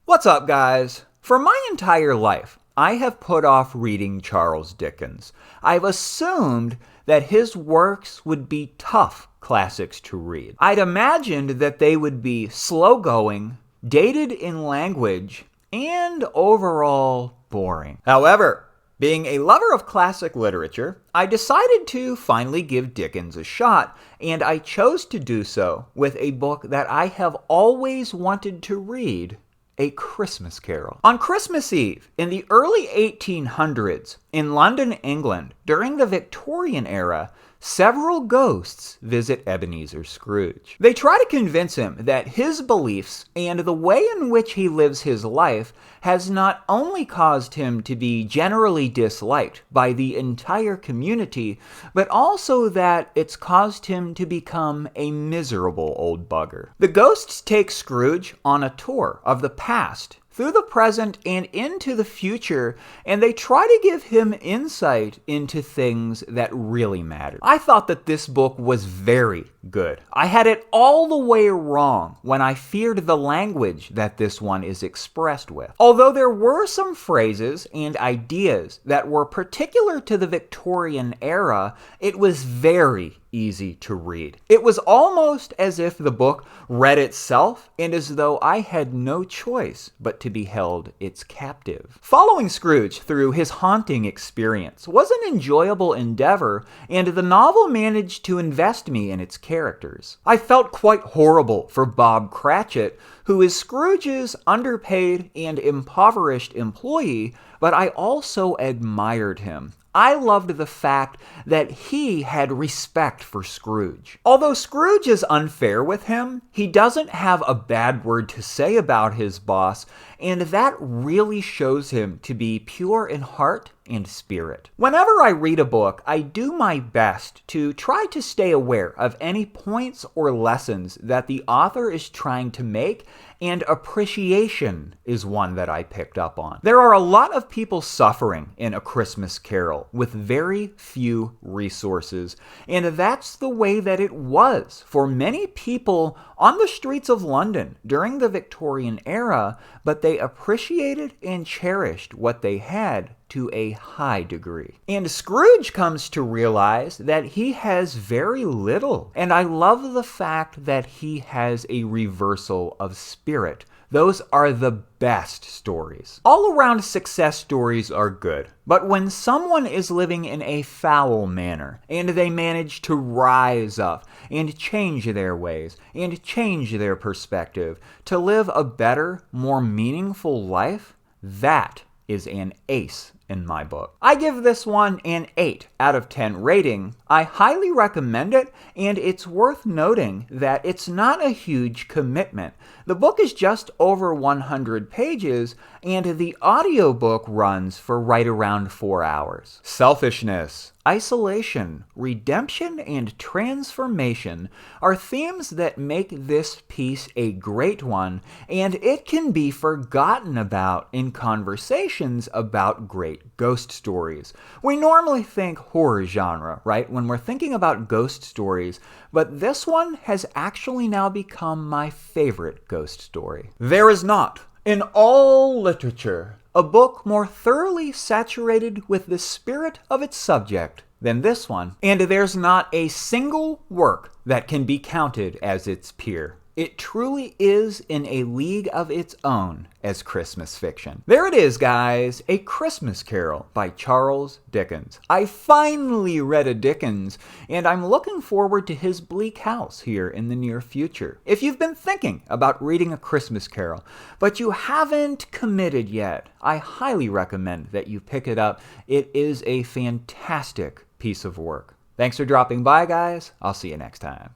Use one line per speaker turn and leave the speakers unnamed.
What's up, guys? For my entire life, I have put off reading Charles Dickens. I've assumed that his works would be tough classics to read. I'd imagined that they would be slow-going, dated in language, and overall boring. However, being a lover of classic literature, I decided to finally give Dickens a shot, and I chose to do so with a book that I have always wanted to read, A Christmas Carol. On Christmas Eve, in the early 1800s, in London, England, during the Victorian era, several ghosts visit Ebenezer Scrooge. They try to convince him that his beliefs and the way in which he lives his life has not only caused him to be generally disliked by the entire community, but also that it's caused him to become a miserable old bugger. The ghosts take Scrooge on a tour of the past, through the present and into the future, and they try to give him insight into things that really matter. I thought that this book was very good. I had it all the way wrong when I feared the language that this one is expressed with. Although there were some phrases and ideas that were particular to the Victorian era, it was very easy to read. It was almost as if the book read itself and as though I had no choice but to be held its captive. Following Scrooge through his haunting experience was an enjoyable endeavor, and the novel managed to invest me in its characters. I felt quite horrible for Bob Cratchit, who is Scrooge's underpaid and impoverished employee, but I also admired him. I loved the fact that he had respect for Scrooge. Although Scrooge is unfair with him, he doesn't have a bad word to say about his boss, and that really shows him to be pure in heart and spirit. Whenever I read a book, I do my best to try to stay aware of any points or lessons that the author is trying to make, and appreciation is one that I picked up on. There are a lot of people suffering in A Christmas Carol with very few resources, and that's the way that it was for many people on the streets of London during the Victorian era, but they appreciated and cherished what they had to a high degree. And Scrooge comes to realize that he has very little, and I love the fact that he has a reversal of spirit. Those are the best stories. All-around success stories are good, but when someone is living in a foul manner, and they manage to rise up and change their ways and change their perspective to live a better, more meaningful life, that is an ace in my book. I give this one an 8 out of 10 rating. I highly recommend it, and it's worth noting that it's not a huge commitment. The book is just over 100 pages, and the audiobook runs for right around 4 hours. Selfishness, isolation, redemption, and transformation are themes that make this piece a great one, and it can be forgotten about in conversations about great ghost stories. We normally think horror genre, right, when we're thinking about ghost stories, but this one has actually now become my favorite ghost story. There is not, in all literature, a book more thoroughly saturated with the spirit of its subject than this one, and there's not a single work that can be counted as its peer. It truly is in a league of its own as Christmas fiction. There it is, guys, A Christmas Carol by Charles Dickens. I finally read a Dickens, and I'm looking forward to his bleak house here in the near future. If you've been thinking about reading A Christmas Carol, but you haven't committed yet, I highly recommend that you pick it up. It is a fantastic piece of work. Thanks for dropping by, guys. I'll see you next time.